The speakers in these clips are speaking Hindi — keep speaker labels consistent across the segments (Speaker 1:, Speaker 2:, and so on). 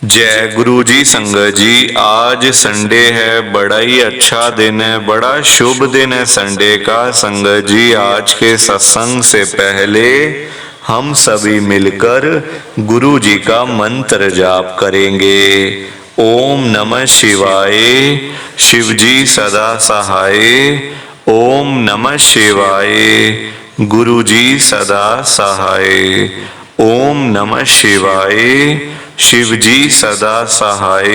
Speaker 1: जय गुरु जी। संगत जी, आज संडे है, बड़ा ही अच्छा दिन है, बड़ा शुभ दिन है संडे का। संगत जी, आज के सत्संग से पहले हम सभी मिलकर गुरु जी का मंत्र जाप करेंगे। ओम नमः शिवाय, शिव जी सदा सहाय। ओम नमः शिवाय, गुरु जी सदा सहाय। ओम नमः शिवाय, शिव जी सदा सहाय।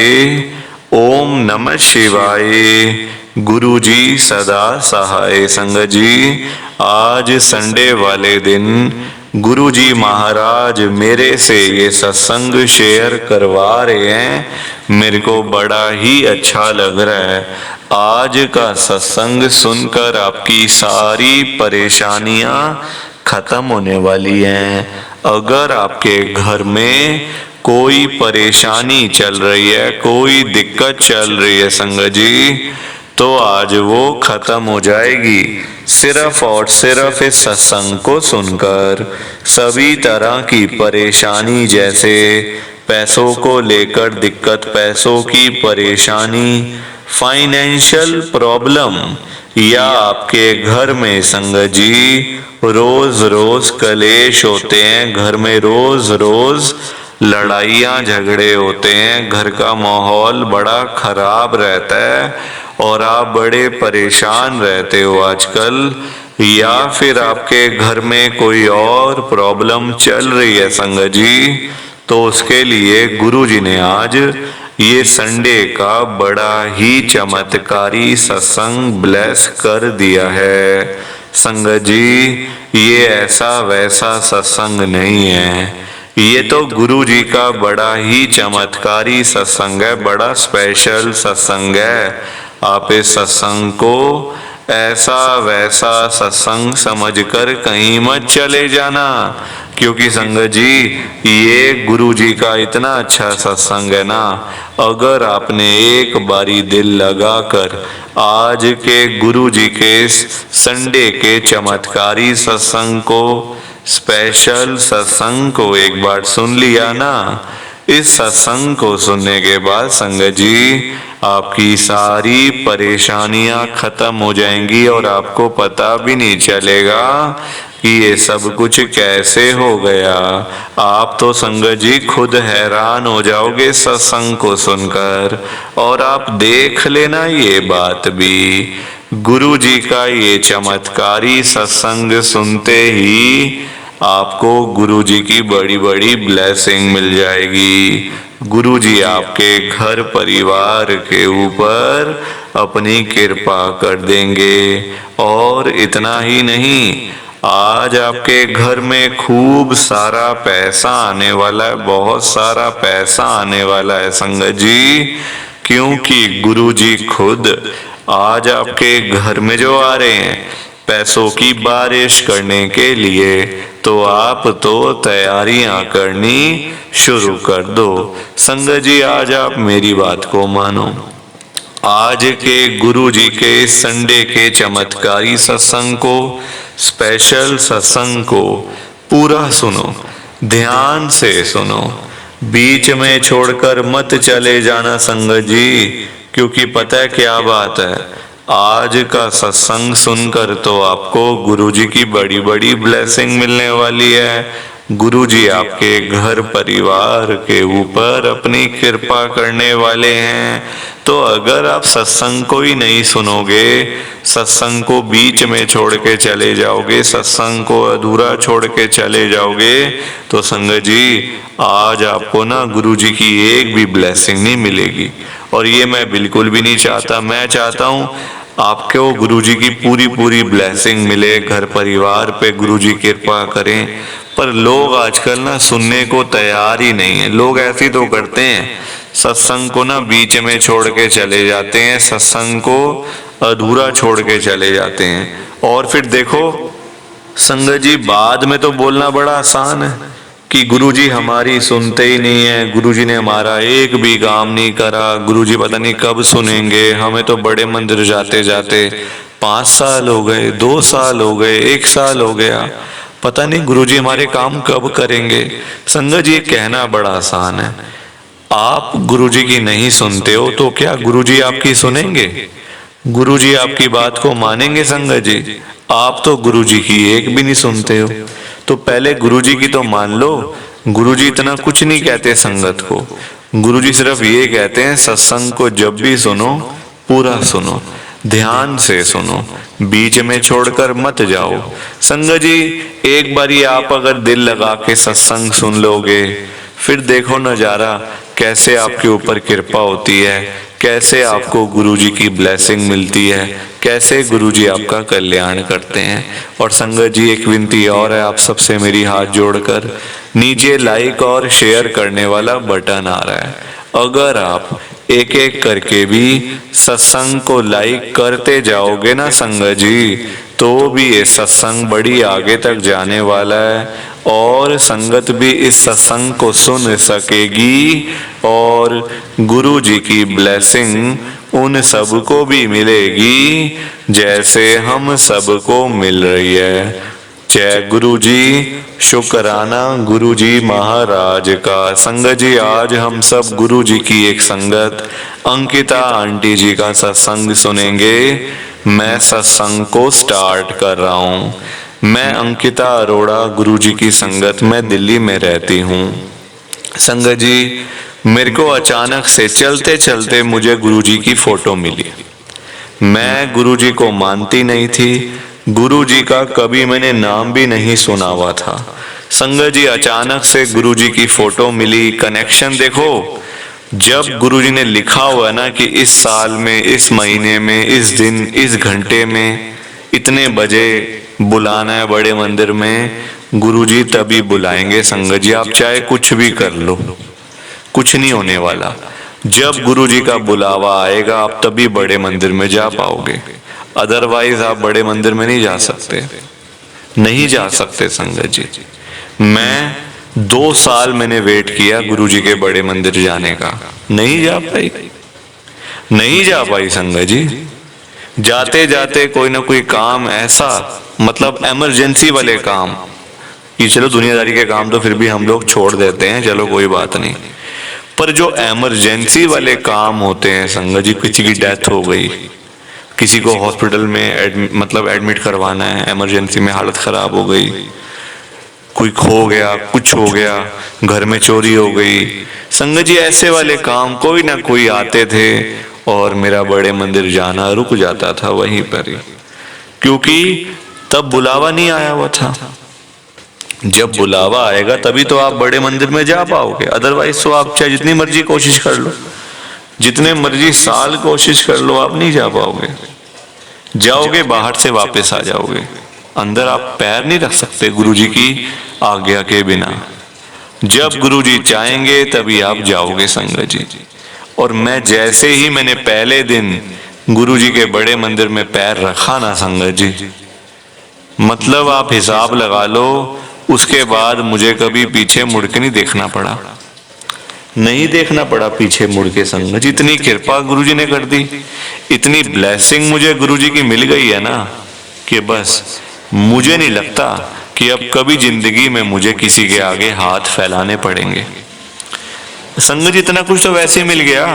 Speaker 1: ओम नमः शिवाय, गुरु जी सदा सहाय। संगत जी, आज संडे वाले दिन गुरु जी महाराज मेरे से ये सत्संग शेयर करवा रहे हैं। मेरे को बड़ा ही अच्छा लग रहा है। आज का सत्संग सुनकर आपकी सारी परेशानियां खत्म होने वाली हैं। अगर आपके घर में कोई परेशानी चल रही है, कोई दिक्कत चल रही है संगत जी, तो आज वो खत्म हो जाएगी। सिर्फ और सिर्फ इस सत्संग को सुनकर सभी तरह की परेशानी, जैसे पैसों को लेकर दिक्कत, पैसों की परेशानी, फाइनेंशियल प्रॉब्लम, या आपके घर में संगत जी रोज रोज कलेश होते हैं, घर में रोज रोज लड़ाइयाँ झगड़े होते हैं, घर का माहौल बड़ा खराब रहता है और आप बड़े परेशान रहते हो आजकल, या फिर आपके घर में कोई और प्रॉब्लम चल रही है संगत जी, तो उसके लिए गुरु जी ने आज ये संडे का बड़ा ही चमत्कारी सत्संग ब्लेस कर दिया है। संगत जी, ये ऐसा वैसा सत्संग नहीं है, ये तो गुरु जी का बड़ा ही चमत्कारी सत्संग है, बड़ा स्पेशल सत्संग है। आप इस सत्संग को ऐसा वैसा सत्संग समझकर कहीं मत चले जाना, क्योंकि संगत जी ये गुरु जी का इतना अच्छा सत्संग है ना, अगर आपने एक बारी दिल लगाकर आज के गुरु जी के संडे के चमत्कारी सत्संग को, स्पेशल सत्संग को एक बार सुन लिया ना, इस सत्संग को सुनने के बाद संगत जी आपकी सारी परेशानियां खत्म हो जाएंगी और आपको पता भी नहीं चलेगा कि ये सब कुछ कैसे हो गया। आप तो संगत जी खुद हैरान हो जाओगे सत्संग को सुनकर। और आप देख लेना ये बात भी, गुरु जी का ये चमत्कारी सत्संग सुनते ही आपको गुरु जी की बड़ी बड़ी ब्लेसिंग मिल जाएगी। गुरु जी आपके घर परिवार के ऊपर अपनी कृपा कर देंगे। और इतना ही नहीं, आज आपके घर में खूब सारा पैसा आने वाला है, बहुत सारा पैसा आने वाला है संगत जी, क्योंकि गुरु जी खुद आज आपके घर में जो आ रहे हैं पैसों की बारिश करने के लिए, तो आप तो तैयारियां करनी शुरू कर दो। संगत जी, आज आप मेरी बात को मानो। आज के गुरु जी के संडे के चमत्कारी सत्संग को, स्पेशल सत्संग को पूरा सुनो, ध्यान से सुनो, बीच में छोड़कर मत चले जाना संगत जी, क्योंकि पता है क्या बात है, आज का सत्संग सुनकर तो आपको गुरु जी की बड़ी बड़ी ब्लेसिंग मिलने वाली है। गुरु जी आपके घर परिवार के ऊपर अपनी कृपा करने वाले हैं। तो अगर आप सत्संग को ही नहीं सुनोगे, सत्संग को बीच में छोड़ के चले जाओगे, सत्संग को अधूरा छोड़ के चले जाओगे, तो संगत जी आज आपको ना गुरु जी की एक भी ब्लेसिंग नहीं मिलेगी। और ये मैं बिल्कुल भी नहीं चाहता। मैं चाहता हूँ आपको गुरु जी की पूरी पूरी ब्लेसिंग मिले, घर परिवार पे गुरु जी कृपा करें। पर लोग आजकल ना सुनने को तैयार ही नहीं है। लोग ऐसे तो करते हैं, सत्संग को ना बीच में छोड़ के चले जाते हैं, सत्संग को अधूरा छोड़ के चले जाते हैं। और फिर देखो संगत जी, बाद में तो बोलना बड़ा आसान है कि गुरुजी हमारी सुनते ही नहीं है, गुरुजी ने हमारा एक भी काम नहीं करा, गुरुजी पता नहीं कब सुनेंगे, हमें तो बड़े मंदिर जाते जाते 5 साल हो गए, 2 साल हो गए, 1 साल हो गया, पता नहीं गुरुजी हमारे काम कब करेंगे। संगत जी कहना बड़ा आसान है, आप गुरुजी की नहीं सुनते हो तो क्या गुरुजी आपकी सुनेंगे? गुरुजी आपकी बात को मानेंगे संगत जी? आप तो गुरुजी की एक भी नहीं सुनते हो। तो पहले गुरुजी की तो मान लो। गुरुजी इतना कुछ नहीं कहते संगत को। गुरुजी सिर्फ ये कहते हैं सत्संग को जब भी सुनो पूरा सुनो, ध्यान से सुनो, बीच में छोड़कर मत जाओ। संगत जी एक बारी आप अगर दिल लगा के सत्संग सुन लोगे, फिर देखो नजारा कैसे आपके ऊपर कृपा होती है, कैसे आपको गुरुजी की ब्लेसिंग मिलती है, कैसे गुरुजी आपका कल्याण करते हैं। और संगत जी एक विनती और है आप सबसे मेरी हाथ जोड़कर, नीचे लाइक और शेयर करने वाला बटन आ रहा है, अगर आप एक एक करके भी सत्संग को लाइक करते जाओगे ना संगत जी, तो भी ये सत्संग बड़ी आगे तक जाने वाला है और संगत भी इस सत्संग को सुन सकेगी और गुरु जी की ब्लेसिंग उन सबको भी मिलेगी जैसे हम सबको मिल रही है। जय गुरु जी, शुक्राना गुरु जी महाराज का। संगत जी आज हम सब गुरु जी की एक संगत अंकिता आंटी जी का सत्संग सुनेंगे। मैं सत्संग को स्टार्ट कर रहा हूँ। मैं अंकिता अरोड़ा गुरु जी की संगत में दिल्ली में रहती हूँ। संगत जी मेरे को अचानक से चलते चलते मुझे गुरु जी की फोटो मिली। मैं गुरु जी को मानती नहीं थी, गुरु जी का कभी मैंने नाम भी नहीं सुना हुआ था। संगत जी अचानक से गुरु जी की फोटो मिली। कनेक्शन देखो, जब गुरु जी ने लिखा हुआ ना कि इस साल में, इस महीने में, इस दिन, इस घंटे में, इतने बजे बुलाना है बड़े मंदिर में, गुरु जी तभी बुलाएंगे। संगत जी आप चाहे कुछ भी कर लो, कुछ नहीं होने वाला। जब गुरु जी का बुलावा आएगा आप तभी बड़े मंदिर में जा पाओगे, अदरवाइज आप बड़े मंदिर में नहीं जा सकते, नहीं जा सकते। संगत जी मैं 2 साल मैंने वेट किया गुरु जी के बड़े मंदिर जाने का, नहीं जा पाई, नहीं जा पाई। संगत जी जाते जाते कोई ना कोई काम ऐसा, मतलब इमरजेंसी वाले काम, कि चलो दुनियादारी के काम तो फिर भी हम लोग छोड़ देते हैं, चलो कोई बात नहीं, पर जो इमरजेंसी वाले काम होते हैं संगत जी, किसी की डेथ हो गई, किसी को हॉस्पिटल में एडमिट करवाना है, इमरजेंसी में हालत खराब हो गई, कोई खो गया, कुछ हो गया, घर में चोरी हो गई, संगत जी ऐसे वाले काम कोई ना कोई आते थे और मेरा बड़े मंदिर जाना रुक जाता था वहीं पर ही, क्योंकि तब बुलावा नहीं आया हुआ था। जब बुलावा आएगा तभी तो आप बड़े मंदिर में जा पाओगे, अदरवाइज तो आप चाहे जितनी मर्जी कोशिश कर लो, जितने मर्जी साल कोशिश कर लो, आप नहीं जा पाओगे। जाओगे बाहर से वापस आ जाओगे, अंदर आप पैर नहीं रख सकते गुरुजी की आज्ञा के बिना। जब गुरुजी चाहेंगे तभी आप जाओगे संगत जी। और मैं जैसे ही मैंने पहले दिन गुरुजी के बड़े मंदिर में पैर रखा ना संगत जी, मतलब आप हिसाब लगा लो, उसके बाद मुझे कभी पीछे मुड़ के नहीं देखना पड़ा, नहीं देखना पड़ा पीछे मुड़ के। संगत जी इतनी कृपा गुरुजी ने कर दी, इतनी ब्लेसिंग मुझे गुरुजी की मिल गई है ना, कि बस मुझे नहीं लगता कि अब कभी जिंदगी में मुझे किसी के आगे हाथ फैलाने पड़ेंगे। संगत जी इतना कुछ तो वैसे मिल गया,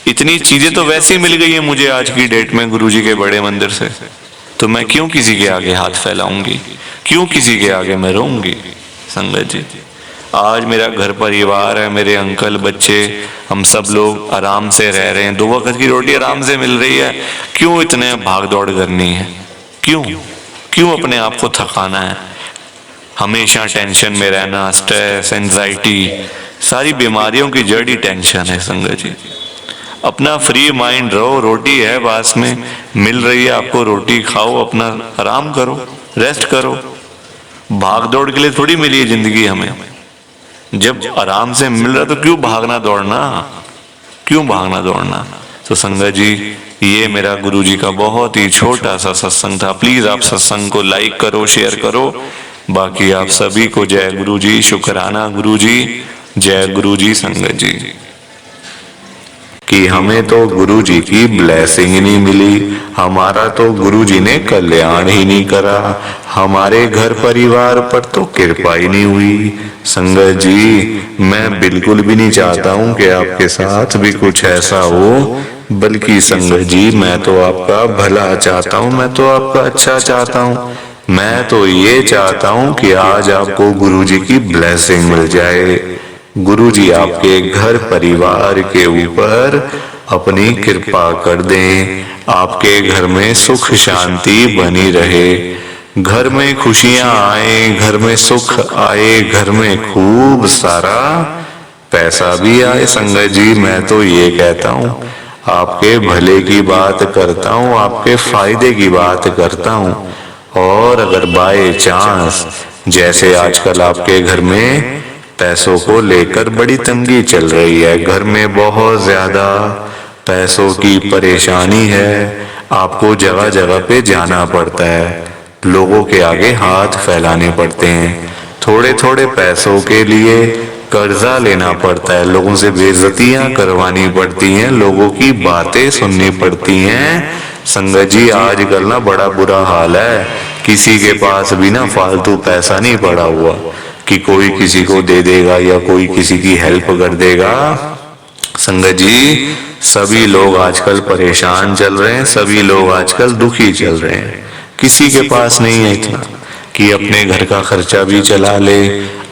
Speaker 1: इतनी चीजें तो वैसे मिल गई है मुझे आज की डेट में गुरुजी के बड़े मंदिर से, तो मैं क्यों किसी के आगे हाथ फैलाऊंगी, क्यों किसी के आगे मैं रहूंगी। संगत जी आज मेरा घर परिवार है, मेरे अंकल, बच्चे, हम सब लोग आराम से रह रहे हैं, 2 वक्त की रोटी आराम से मिल रही है, क्यों इतने भाग दौड़ करनी है, क्यों क्यों अपने आप को थकाना है, हमेशा टेंशन में रहना, स्ट्रेस, एंजाइटी, सारी बीमारियों की जड़ ही टेंशन है। संगत जी अपना फ्री माइंड रहो, रोटी है पास में, मिल रही है आपको, रोटी खाओ, अपना आराम करो, रेस्ट करो। भाग दौड़ के लिए थोड़ी मिली है जिंदगी हमें, जब आराम से मिल रहा तो क्यों भागना दौड़ना, क्यों भागना दौड़ना। तो संगत जी ये मेरा गुरु जी का बहुत ही छोटा सा सत्संग था। प्लीज आप सत्संग को लाइक करो, शेयर करो। बाकी आप सभी को जय गुरु जी, शुक्राना गुरु जी, जय गुरु जी संगत जी। कि हमें तो गुरु जी की ब्लेसिंग ही नहीं मिली, हमारा तो गुरु जी ने कल्याण ही नहीं करा, हमारे घर परिवार पर तो कृपा ही नहीं हुई। संगत जी, मैं बिल्कुल भी नहीं चाहता हूँ कि आपके साथ भी कुछ ऐसा हो, बल्कि संगत जी मैं तो आपका भला चाहता हूँ, मैं तो आपका अच्छा चाहता हूँ। मैं तो ये चाहता हूँ कि आज आपको गुरु जी की ब्लेसिंग मिल जाए, गुरु जी आपके घर परिवार के ऊपर अपनी कृपा कर दें, आपके घर में सुख शांति बनी रहे, घर में खुशियां आए, घर में सुख आए, घर में खूब सारा पैसा भी आए। संगत जी, मैं तो ये कहता हूँ, आपके भले की बात करता हूँ, आपके फायदे की बात करता हूँ। और अगर बाय चांस जैसे आजकल आपके घर में पैसों को लेकर बड़ी तंगी चल रही है, घर में बहुत ज्यादा पैसों की परेशानी है, आपको जगह जगह पे जाना पड़ता है, लोगों के आगे हाथ फैलाने पड़ते हैं, थोड़े थोड़े पैसों के लिए कर्जा लेना पड़ता है, लोगों से बेइज्जतियां करवानी पड़ती हैं, लोगों की बातें सुननी पड़ती हैं। संगत जी, आजकल ना बड़ा बुरा हाल है, किसी के पास भी ना फालतू पैसा नहीं पड़ा हुआ कि कोई किसी को दे देगा या कोई किसी की हेल्प कर देगा। संगत जी, सभी लोग आजकल परेशान चल रहे हैं, सभी लोग आजकल दुखी चल रहे हैं, किसी के पास नहीं है इतना कि अपने घर का खर्चा भी चला ले,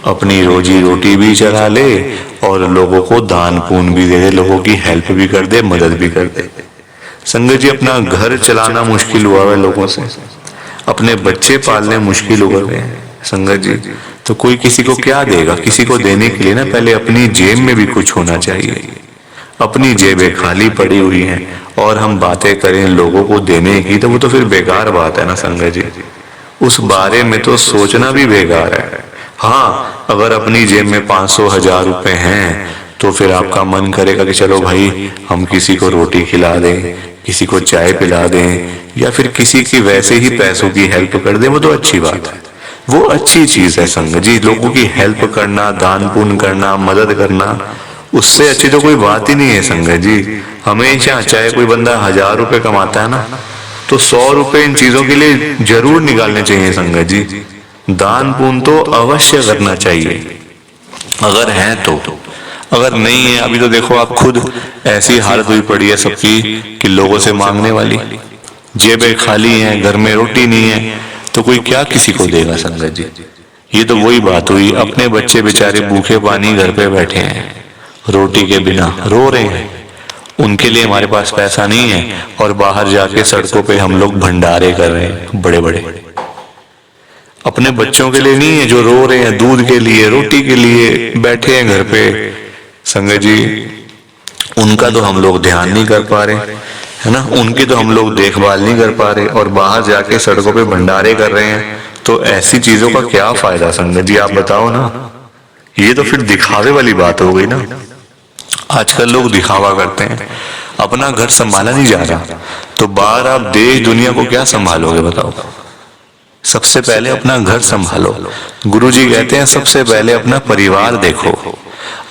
Speaker 1: अपनी रोजी रोटी भी चला ले और लोगों को दान पुण्य भी दे दे, लोगों की हेल्प भी कर दे, मदद भी कर दे। संगत जी, अपना घर चलाना मुश्किल हुआ है लोगों से, अपने बच्चे पालने मुश्किल हो गए हैं। संगत जी, तो कोई किसी को क्या देगा? किसी को देने के लिए ना पहले अपनी जेब में भी कुछ होना चाहिए। अपनी जेबें खाली पड़ी हुई हैं और हम बातें करें लोगों को देने की, तो वो तो फिर बेकार बात है ना संगत जी, उस बारे में तो सोचना भी बेकार है। हाँ, अगर अपनी जेब में 500-1000 रुपए हैं तो फिर आपका मन करेगा कि चलो भाई हम किसी को रोटी खिला दें, किसी को चाय पिला दें या फिर किसी की वैसे ही पैसों की हेल्प कर दें, वो तो अच्छी बात है, वो अच्छी चीज है संगत जी। लोगों की हेल्प करना, दान पुण्य करना, मदद करना, उससे अच्छी तो कोई बात ही नहीं है संगत जी। हमेशा चाहे कोई बंदा 1000 रुपए कमाता है ना, तो 100 रुपए इन चीजों के लिए जरूर निकालने चाहिए संगत जी। दान पुण्य तो अवश्य करना चाहिए अगर है तो। अगर नहीं है, अभी तो देखो आप खुद, ऐसी हालत हुई पड़ी है सबकी कि लोगों से मांगने वाली, जेबें खाली हैं, घर में रोटी नहीं है, तो कोई क्या किसी को देगा संगत जी। ये तो वही बात हुई, अपने बच्चे बेचारे भूखे पानी घर पे बैठे हैं, रोटी के बिना रो रहे हैं, उनके लिए हमारे पास पैसा नहीं है और बाहर जाके सड़कों पे हम लोग भंडारे कर रहे हैं बड़े बड़े। अपने बच्चों के लिए नहीं है जो रो रहे हैं, दूध के लिए, रोटी के लिए बैठे हैं घर पे। संगत जी, उनका तो हम लोग ध्यान नहीं कर पा रहे, है ना, उनकी तो हम लोग देखभाल नहीं कर पा रहे और बाहर जाके सड़कों पे भंडारे कर रहे हैं, तो ऐसी चीजों का क्या फायदा संगत जी, आप बताओ ना। ये तो फिर दिखावे वाली बात हो गई ना। आजकल लोग दिखावा करते हैं, अपना घर संभाला नहीं जा रहा, तो बाहर आप देश दुनिया को क्या संभालोगे बताओ। सबसे पहले अपना घर संभालो। गुरुजी कहते हैं सबसे पहले अपना परिवार देखो।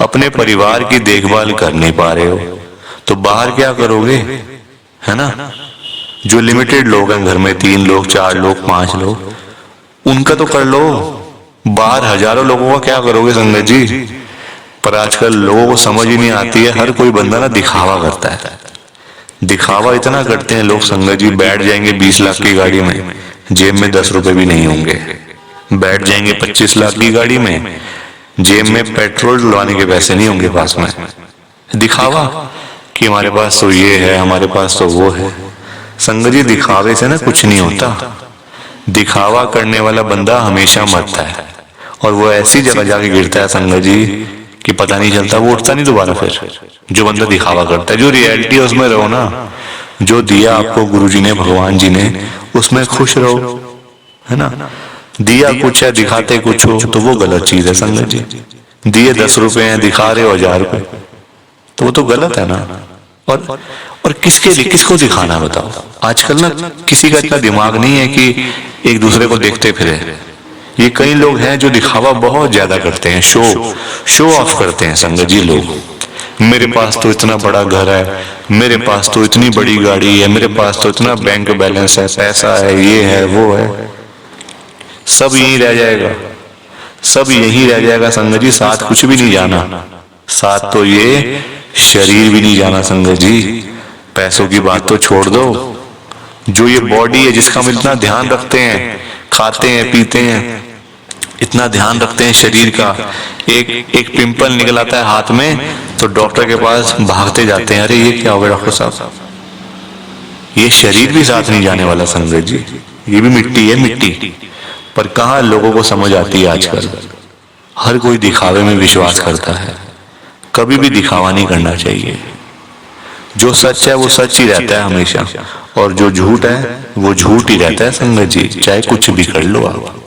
Speaker 1: अपने परिवार की देखभाल कर नहीं पा रहे हो तो बाहर क्या करोगे, है ना। जो लिमिटेड लोग हैं घर में, 3 लोग, 4 लोग, 5 लोग, उनका तो कर लो। बाहर हजारों लोगों का क्या करोगे संगत जी। पर आजकल लोगों को समझ ही नहीं आती है, हर कोई बंदा ना दिखावा करता है। दिखावा इतना करते हैं लोग संगत जी, बैठ जाएंगे 20 लाख की गाड़ी में, जेब में 10 रुपए भी नहीं होंगे। बैठ जाएंगे 25 लाख की गाड़ी में, जेब में पेट्रोल डलवाने के पैसे नहीं होंगे पास में। दिखावा कि हमारे पास तो ये है, हमारे पास तो वो है। संगत जी, दिखावे से ना कुछ नहीं होता। दिखावा करने वाला बंदा हमेशा मरता है और वो ऐसी जगह जाके गिरता है संगत जी कि पता नहीं चलता, वो उठता नहीं दोबारा फिर। जो बंदा दिखावा करता है, जो रियलिटी है उसमें रहो ना। जो दिया आपको गुरुजी ने, भगवान जी ने, उसमें खुश रहो, है ना। दिया कुछ है, दिखाते कुछ हो, तो वो गलत चीज है संगत जी। दिए 10 रुपए हैं, दिखा रहे हो 1000 रुपए, तो वो तो गलत है ना। और किसके लिए, किसको दिखाना बताओ। आजकल ना किसी का इतना दिमाग नहीं है कि एक दूसरे को देखते फिरे। ये कई लोग हैं जो दिखावा बहुत ज्यादा करते हैं, शो ऑफ करते हैं संगत जी लोग। मेरे पास तो इतना बड़ा घर है, मेरे पास तो इतनी बड़ी गाड़ी है, मेरे पास तो इतना बैंक बैलेंस है, पैसा है, ये है वो है। सब यहीं रह जाएगा, सब यहीं रह जाएगा संगत जी, साथ कुछ भी नहीं जाना। साथ तो ये शरीर भी नहीं जाना संगत जी। पैसों की बात तो छोड़ दो, जो ये बॉडी है जिसका हम इतना ध्यान रखते हैं, खाते हैं पीते हैं, इतना ध्यान रखते हैं शरीर का, एक पिंपल निकल आता है हाथ में तो डॉक्टर के पास भागते जाते हैं, अरे ये क्या हो गया डॉक्टर साहब। ये शरीर भी साथ नहीं जाने वाला संगत जी, ये भी मिट्टी है, मिट्टी। पर कहाँ लोगों को समझ आती है आजकल। हर कोई दिखावे में विश्वास करता है, कभी भी दिखावा नहीं करना चाहिए। जो सच है वो सच ही रहता है हमेशा, और जो झूठ है वो झूठ ही रहता है संगत जी, चाहे कुछ भी कर लो आप।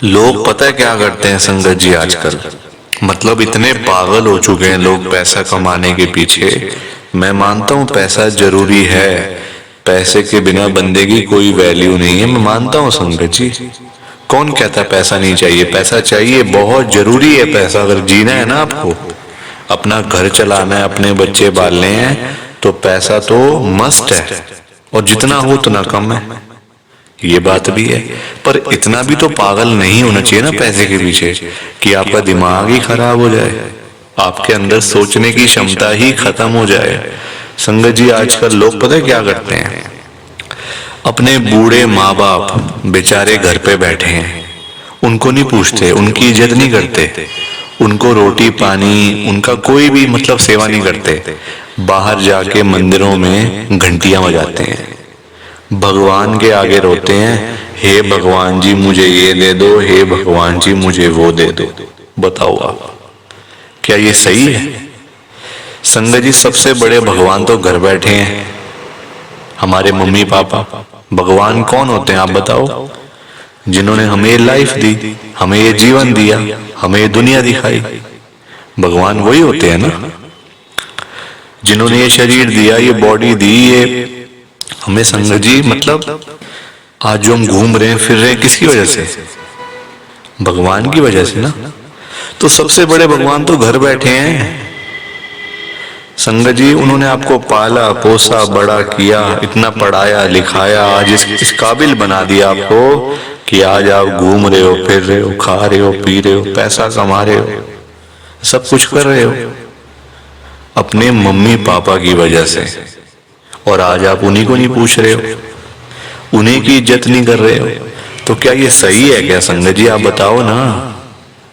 Speaker 1: लोग पता है क्या करते हैं संगत जी आजकल, मतलब इतने पागल हो चुके हैं लोग पैसा कमाने के पीछे। मैं मानता हूँ पैसा जरूरी है, पैसे के बिना बंदे की कोई वैल्यू नहीं है, मैं मानता हूँ संगत जी। कौन कहता है पैसा नहीं चाहिए? पैसा चाहिए, बहुत जरूरी है पैसा। अगर जीना है ना आपको, अपना घर चलाना है, अपने बच्चे पालने हैं, तो पैसा तो मस्ट है, और जितना हो उतना कम है, ये बात भी है। पर इतना भी तो पागल नहीं होना चाहिए ना पैसे के पीछे कि आपका दिमाग ही खराब हो जाए, आपके अंदर सोचने की क्षमता ही खत्म हो जाए। संगत जी आजकल लोग पता है क्या करते हैं, अपने बूढ़े माँ बाप बेचारे घर पे बैठे हैं, उनको नहीं पूछते, उनकी इज्जत नहीं करते, उनको रोटी पानी उनका कोई भी मतलब सेवा नहीं करते। बाहर जाके मंदिरों में घंटियां बजाते हैं, भगवान के आगे रोते हैं, हे भगवान जी मुझे ये दे दो, हे भगवान जी मुझे वो दे दो। बताओ आप, क्या ये सही है? संगत जी सबसे बड़े भगवान तो घर बैठे हैं, हमारे मम्मी पापा। भगवान कौन होते हैं आप बताओ? जिन्होंने हमें लाइफ दी, हमें ये जीवन दिया, हमें ये दुनिया दिखाई, भगवान वही होते हैं ना। जिन्होंने ये शरीर दिया, ये बॉडी दी, ये हमें संगत जी मतलब आज जो हम घूम रहे हैं फिर रहे हैं किसकी वजह से? भगवान की वजह से ना। तो सबसे बड़े भगवान तो घर बैठे हैं संगत जी। उन्होंने आपको पाला पोसा बड़ा किया, इतना पढ़ाया लिखाया, आज इस काबिल बना दिया आपको कि आज आप घूम रहे हो, फिर रहे हो, खा रहे हो, पी रहे हो, पैसा कमा रहे हो, सब कुछ कर रहे हो अपने मम्मी पापा की वजह से। और आज आप उन्हीं को नहीं पूछ रहे हो, उन्हीं की इज्जत नहीं कर रहे हो। तो क्या ये सही है क्या संगत जी? आप बताओ ना,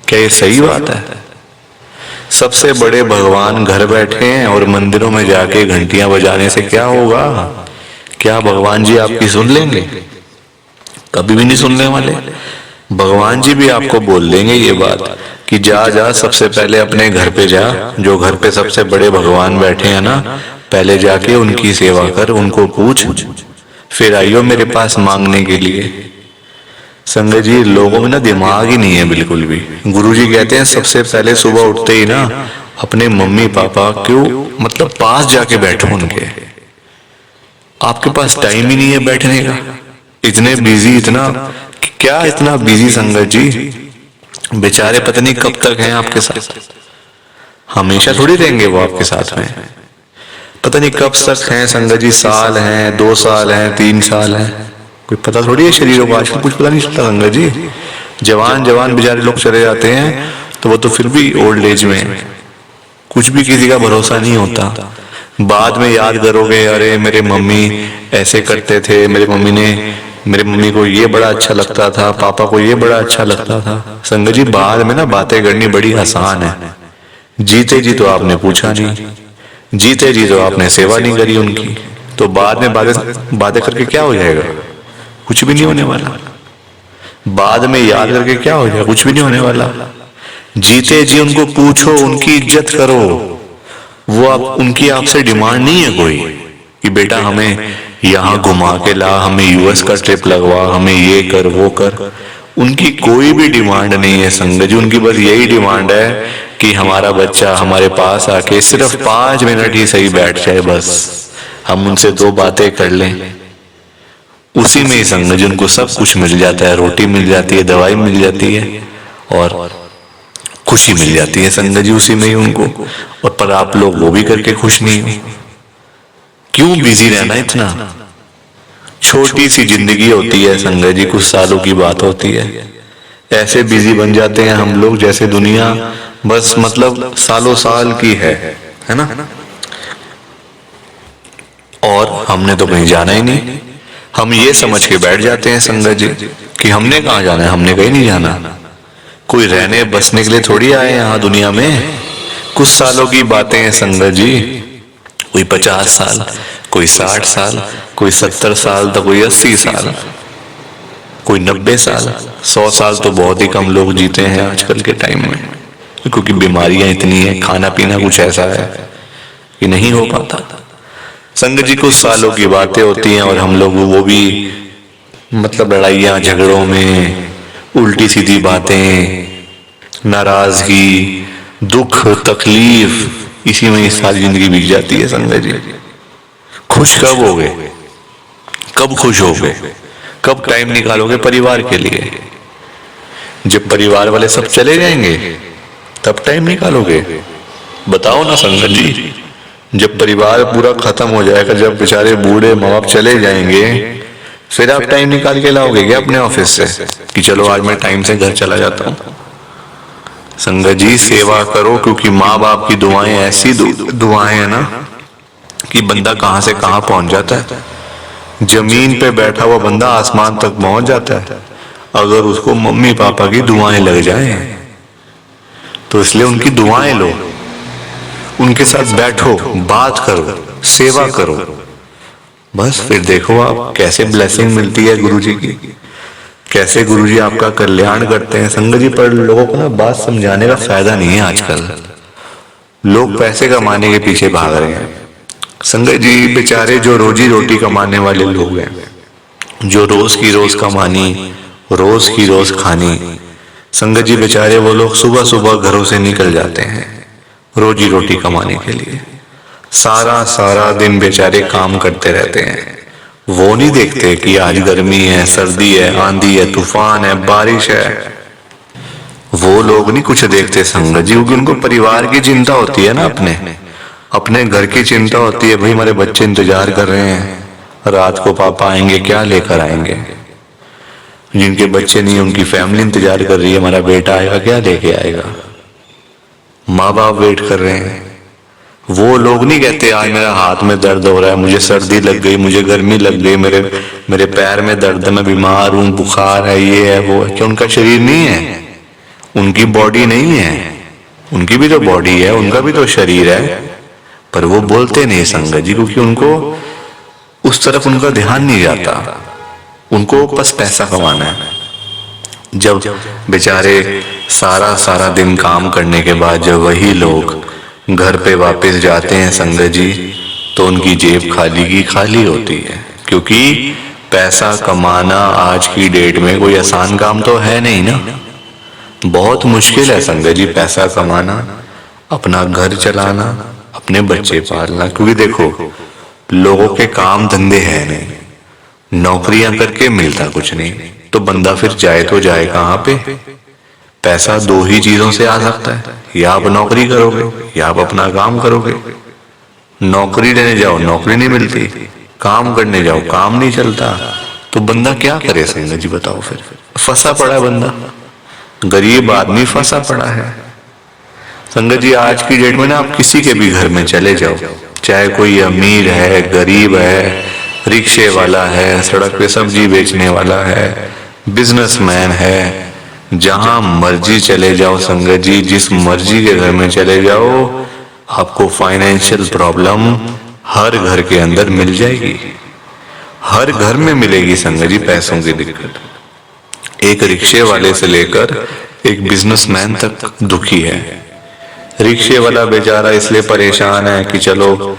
Speaker 1: क्या ये सही बात है? सबसे बड़े भगवान घर बैठे हैं और मंदिरों में जाके घंटियां बजाने से क्या होगा? क्या भगवान जी आपकी सुन लेंगे? कभी भी नहीं सुनने वाले। भगवान जी भी आपको बोल देंगे ये बात कि जा जा सबसे पहले अपने घर पे जा, जो घर पे सबसे बड़े भगवान बैठे हैं ना, पहले जाके उनकी सेवा कर, उनको पूछ, फिर आइयो मेरे पास मांगने के लिए। संगत जी लोगों में ना दिमाग ही नहीं है बिल्कुल भी। गुरुजी कहते हैं सबसे पहले सुबह उठते ही ना अपने मम्मी पापा क्यों मतलब पास जाके बैठो उनके। आपके पास टाइम ही नहीं है बैठने का, इतने बिजी, इतना क्या इतना बिजी संगत जी। बेचारे पता नहीं कब तक हैं आपके साथ, हमेशा थोड़ी रहेंगे वो आपके साथ में, पता नहीं कब तक हैं संगत जी। साल हैं, 2 साल हैं, 3 साल हैं, कोई पता थोड़ी है शरीरों को आजकल, कुछ पता नहीं चलता संगत जी। जवान जवान बेचारे लोग चले जाते हैं तो वो तो फिर भी ओल्ड एज में, कुछ भी किसी का भरोसा नहीं होता। बाद में याद करोगे, अरे मेरे मम्मी ऐसे करते थे, मेरे मम्मी को ये बड़ा अच्छा लगता था, पापा को ये बड़ा अच्छा लगता था। संगत जी बाद में ना बातें करनी बड़ी आसान है, जीते जी तो आपने पूछा नहीं, जीते जी तो आपने सेवा नहीं करी उनकी, तो बाद में बातें करके क्या हो जाएगा? कुछ भी नहीं होने वाला। बाद में याद करके क्या हो जाएगा? कुछ भी नहीं होने वाला। जीते जी उनको पूछो, उनकी इज्जत करो। वो आप उनकी आपसे डिमांड नहीं है कोई कि बेटा हमें यहाँ घुमा के ला, हमें यूएस का ट्रिप लगवा, हमें ये कर वो कर। उनकी कोई भी डिमांड नहीं है संगत जी। उनकी बस यही डिमांड है कि हमारा बच्चा हमारे पास आके सिर्फ 5 मिनट ही सही बैठ जाए, बस हम उनसे 2 बातें कर लें। उसी में ही संगत जी उनको सब कुछ मिल जाता है, रोटी मिल जाती है, दवाई मिल जाती है, और खुशी मिल जाती है संगत जी उसी में ही उनको। और पर आप लोग वो भी करके खुश नहीं हो। क्यों बिजी रहना इतना? छोटी सी जिंदगी होती है संगत जी, कुछ सालों की बात होती है। ऐसे बिजी बन जाते हैं हम लोग जैसे दुनिया बस मतलब सालों साल की है ना। और हमने तो कहीं जाना ही नहीं। हम ये समझ के बैठ जाते हैं संगत जी कि हमने कहाँ जाना है, हमने कहीं नहीं जाना। कोई रहने बसने के लिए थोड़ी आए यहाँ दुनिया में। कुछ सालों की बातें हैं संगत जी। कोई 50 साल, कोई 60 साल, कोई 70 साल, तो कोई 80 साल, कोई 90 साल। 100 साल तो बहुत ही कम लोग जीते हैं आजकल के टाइम में, क्योंकि बीमारियां इतनी है, खाना पीना कुछ ऐसा है कि नहीं हो पाता। संगत जी कुछ सालों की बातें होती हैं और हम लोग वो भी मतलब लड़ाइयां झगड़ों में, उल्टी सीधी बातें, नाराजगी, दुख, तकलीफ, इसी में सारी जिंदगी बीत जाती है संगत जी। खुश कब होगे? कब खुश होगे? कब टाइम निकालोगे परिवार के लिए? जब परिवार वाले सब चले जाएंगे तब टाइम निकालोगे? बताओ ना संगत जी। जब परिवार पूरा खत्म हो जाएगा, जब बेचारे बूढ़े माँ बाप चले जाएंगे, फिर आप टाइम निकाल के लाओगे क्या अपने ऑफिस से कि चलो आज मैं टाइम से घर चला जाता हूँ? संगत जी सेवा करो, क्योंकि माँ बाप की दुआएं ऐसी दुआएं है ना कि बंदा कहां से कहां पहुंच जाता है। जमीन पे बैठा हुआ बंदा आसमान तक पहुंच जाता है अगर उसको मम्मी पापा की दुआएं लग जाएं। तो इसलिए उनकी दुआएं लो, उनके साथ बैठो, बात करो, सेवा करो, बस फिर देखो आप कैसे ब्लेसिंग मिलती है गुरुजी की, कैसे गुरुजी आपका कल्याण करते हैं संगत जी। पर लोगों को ना बात समझाने का फायदा नहीं है आजकल। लोग पैसे कमाने के पीछे भाग रहे हैं संगत जी। बेचारे जो रोजी रोटी कमाने वाले लोग हैं, जो रोज की रोज कमानी, रोज की रोज खानी, संगत जी बेचारे वो लोग सुबह सुबह घरों से निकल जाते हैं रोजी रोटी कमाने के लिए। सारा सारा दिन बेचारे काम करते रहते हैं। वो नहीं देखते कि आज गर्मी है, सर्दी है, आंधी है, तूफान है, बारिश है। वो लोग नहीं कुछ देखते संगत जी, क्योंकि उनको परिवार की चिंता होती है ना, अपने घर की चिंता होती है। भाई हमारे बच्चे इंतजार कर रहे हैं रात को, पापा आएंगे क्या लेकर आएंगे। जिनके बच्चे नहीं, उनकी फैमिली इंतजार कर रही है, हमारा बेटा आएगा क्या लेके आएगा। माँ बाप वेट कर रहे हैं। वो लोग नहीं कहते आज मेरा हाथ में दर्द हो रहा है, मुझे सर्दी लग गई, मुझे गर्मी लग गई, मेरे पैर में दर्द है, मैं बीमार हूं, बुखार है, ये है वो है। क्या उनका शरीर नहीं है? उनकी बॉडी नहीं है? उनकी भी तो बॉडी है, उनका भी तो शरीर है, पर वो बोलते नहीं संगत जी, क्योंकि उनको उस तरफ उनका ध्यान नहीं जाता। उनको बस पैसा कमाना है। जब बेचारे सारा सारा दिन काम करने के बाद जब वही लोग घर पे वापस जाते हैं संगत जी, तो उनकी जेब खाली की खाली होती है। क्योंकि पैसा कमाना आज की डेट में कोई आसान काम तो है नहीं ना, बहुत मुश्किल है संगत जी पैसा कमाना, अपना घर चलाना, अपने बच्चे पालना। क्योंकि देखो लोगों के काम धंधे है नहीं, नौकरियां करके मिलता कुछ नहीं, तो बंदा फिर जाए तो जाए कहाँ पे। पैसा दो ही चीजों से आ सकता है, या आप नौकरी करोगे या आप अपना काम करोगे। नौकरी लेने जाओ नौकरी नहीं मिलती, काम करने जाओ काम नहीं चलता, तो बंदा क्या करे संगत जी बताओ। फिर फंसा पड़ा है बंदा, गरीब आदमी फंसा पड़ा है संगत जी। आज की डेट में ना आप किसी के भी घर में चले जाओ, चाहे कोई अमीर है, गरीब है, रिक्शे वाला है, सड़क पे सब्जी बेचने वाला है, बिजनेसमैन है, जहां मर्जी चले जाओ संगत जी, जिस मर्जी के घर में चले जाओ, आपको फाइनेंशियल प्रॉब्लम हर घर के अंदर मिल जाएगी। हर घर में मिलेगी संगत जी पैसों की दिक्कत। एक रिक्शे वाले से लेकर एक बिजनेसमैन तक दुखी है। रिक्शे वाला बेचारा इसलिए परेशान है कि चलो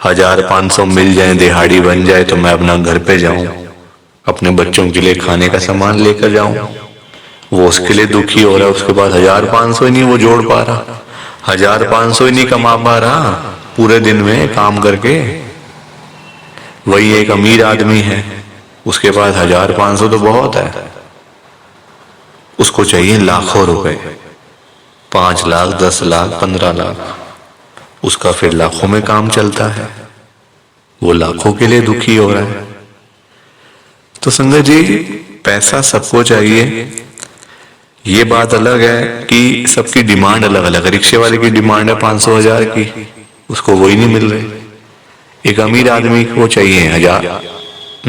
Speaker 1: 1500 मिल जाए, दिहाड़ी बन जाए, तो मैं अपना घर पे जाऊं, अपने बच्चों के लिए खाने का सामान लेकर जाऊं। वो उसके लिए दुखी हो रहा है। उसके बाद 1500 ही नहीं वो जोड़ पा रहा, 1500 ही नहीं कमा पा रहा पूरे दिन में काम करके। वही एक अमीर आदमी है, उसके पास 1500 तो बहुत है, उसको चाहिए लाखों रुपए। 5 लाख, 10 लाख, 15 लाख, उसका फिर लाखों में काम चलता है, वो लाखों के लिए दुखी हो रहा है। तो संगत जी, पैसा सबको चाहिए, ये बात अलग है कि सबकी डिमांड अलग अलग है। रिक्शे वाले की डिमांड है 500,000 की, उसको वही नहीं मिल रही। एक अमीर आदमी को चाहिए 1000,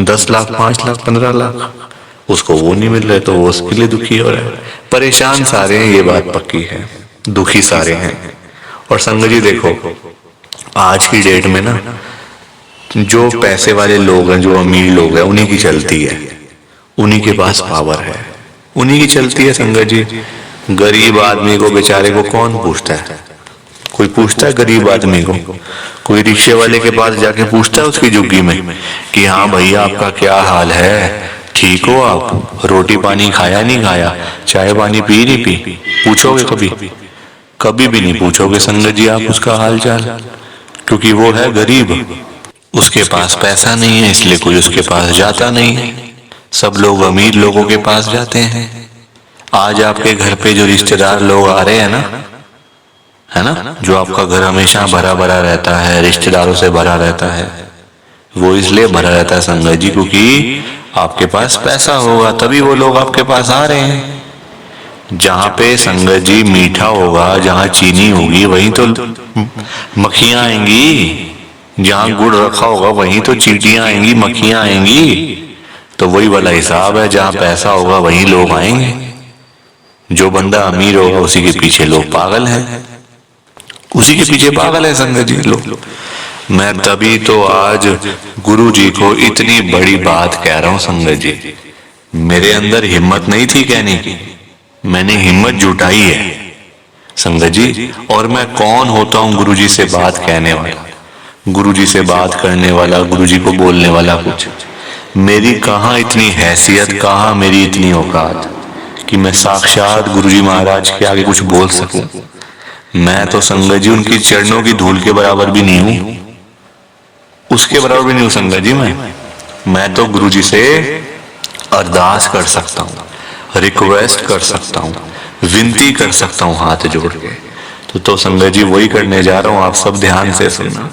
Speaker 1: 10 लाख, 5 लाख, 15 लाख, उसको वो नहीं मिल रहे, तो वो उसके लिए दुखी हो रहा है। परेशान सारे हैं, ये बात पक्की है, दुखी सारे हैं। और संगत जी देखो, आज की डेट में ना जो पैसे वाले लोग हैं, जो अमीर लोग हैं, उन्हीं की चलती है, उन्हीं के पास पावर है, उन्हीं की चलती है संगत जी। गरीब आदमी को बेचारे को कौन पूछता है? कोई पूछता है गरीब आदमी को? कोई रिक्शे वाले के पास जाके पूछता है उसकी झुग्गी में कि हाँ भैया आपका क्या हाल है, ठीक हो आप, रोटी पानी खाया नहीं खाया, चाय पानी पी नहीं पी? पूछोगे कभी? कभी भी नहीं पूछोगे संगत जी आप उसका हाल चाल, क्योंकि वो है गरीब, उसके पास पैसा नहीं है, इसलिए कोई उसके पास जाता नहीं है। सब लोग अमीर लोगों के पास जाते हैं। आज आपके घर पे जो रिश्तेदार लोग आ रहे हैं ना, है ना, जो आपका घर हमेशा भरा भरा रहता है, रिश्तेदारों से भरा रहता है, वो इसलिए भरा रहता है संगत जी क्योंकि आपके पास पैसा होगा, तभी वो लोग आपके पास आ रहे हैं। जहां पे संगत जी मीठा होगा, जहां चीनी होगी, वहीं तो मक्खियां आएंगी। जहां गुड़ रखा होगा वहीं तो चींटियां आएंगी, मक्खियां आएंगी। तो वही वाला हिसाब है, जहां पैसा होगा वहीं लोग आएंगे। जो बंदा अमीर होगा उसी के पीछे लोग पागल हैं, उसी के पीछे पागल है संगत जी लोग। मैं तभी तो आज गुरु जी को इतनी बड़ी बात कह रहा हूं संगत जी। मेरे अंदर हिम्मत नहीं थी कहने की, मैंने हिम्मत जुटाई है संगत जी। और मैं कौन होता हूं गुरु जी से बात कहने वाला, गुरु जी से बात करने वाला, गुरु जी को बोलने वाला? कुछ मेरी कहाँ इतनी हैसियत, कहाँ मेरी इतनी औकात कि मैं साक्षात गुरु जी महाराज के आगे कुछ बोल सकूं। मैं तो संगत जी उनकी चरणों की धूल के बराबर भी नहीं हूं, उसके बराबर भी नहीं हूं संगत जी। मैं तो गुरु जी से अरदास कर सकता हूं, रिक्वेस्ट कर सकता हूं, विनती कर सकता हूं हाथ जोड़ के। तो संगत जी वही करने जा रहा हूं, आप सब ध्यान से सुनना।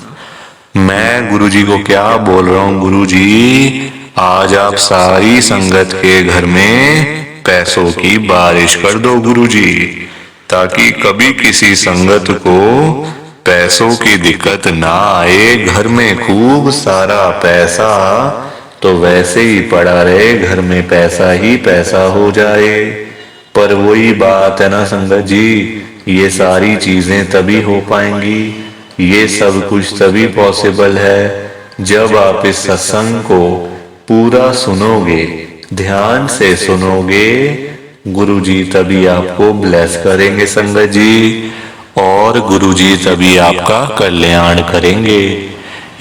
Speaker 1: मैं गुरु जी को क्या बोल रहा हूं? गुरु जी आज आप सारी संगत के घर में पैसों की बारिश कर दो गुरु जी, ताकि कभी किसी संगत को पैसों की दिक्कत ना आए। घर में खूब सारा पैसा तो वैसे ही पड़ा रहे, घर में पैसा ही पैसा हो जाए। पर वही बात है ना संगत जी, ये सारी चीजें तभी हो पाएंगी, ये सब कुछ तभी पॉसिबल है जब आप इस सत्संग को पूरा सुनोगे, ध्यान से सुनोगे। गुरुजी तभी आपको ब्लेस करेंगे संगत जी, और गुरुजी तभी आपका कल्याण करेंगे।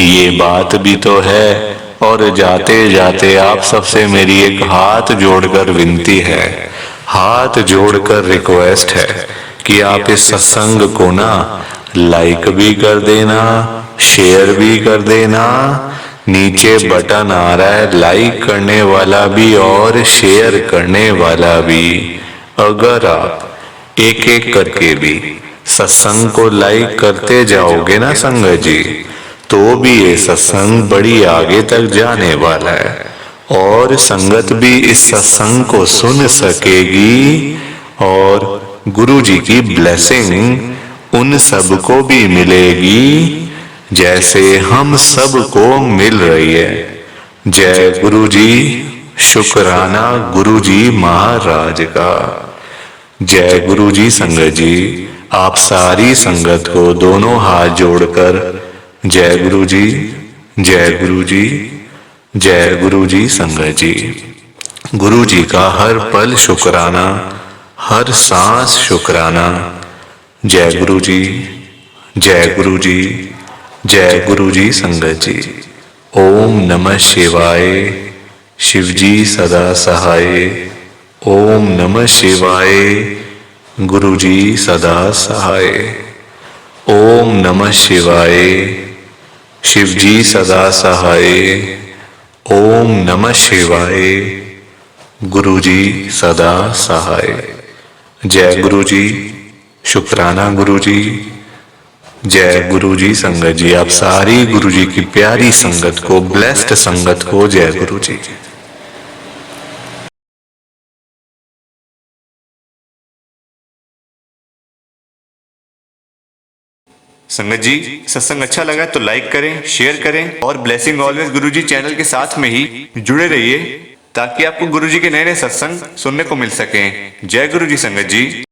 Speaker 1: ये बात भी तो है। और जाते जाते आप सबसे मेरी एक हाथ जोड़कर विनती है, हाथ जोड़कर रिक्वेस्ट है कि आप इस सत्संग को ना लाइक भी कर देना, शेयर भी कर देना। नीचे बटन आ रहा है लाइक करने वाला भी और शेयर करने वाला भी। अगर आप एक एक करके भी सत्संग को लाइक करते जाओगे ना संगत जी, तो भी ये सत्संग बड़ी आगे तक जाने वाला है और संगत भी इस सत्संग को सुन सकेगी और गुरु जी की ब्लेसिंग उन सबको भी मिलेगी जैसे हम सबको मिल रही है। जय गुरु जी, शुक्राना गुरु जी महाराज का। जय गुरु जी। संगत जी आप सारी संगत को दोनों हाथ जोड़कर जय गुरु जी, जय गुरु जी, जय गुरु जी। संगत जी गुरु जी का हर पल शुक्राना, हर सांस शुक्राना। जय गुरु जी, जय गुरु जी, जय गुरु जी। संगत जी ओम नमः शिवाय। शिव जी सदा सहाय। ओम नमः शिवाय। गुरु जी सदा सहाय। ओम नमः शिवाय। शिव जी सदा सहाय। ओम नमः शिवाय। गुरु जी सदा सहाय। जय गुरु जी, शुक्राना गुरुजी। जय गुरुजी संगत जी। आप सारी गुरुजी की प्यारी संगत को, ब्लेस्ड संगत को जय गुरुजी। संगत जी, सत्संग अच्छा लगा तो लाइक करें, शेयर करें और ब्लेसिंग ऑलवेज गुरुजी चैनल के साथ में ही जुड़े रहिए ताकि आपको गुरुजी के नए नए सत्संग सुनने को मिल सकें। जय गुरुजी संगत जी।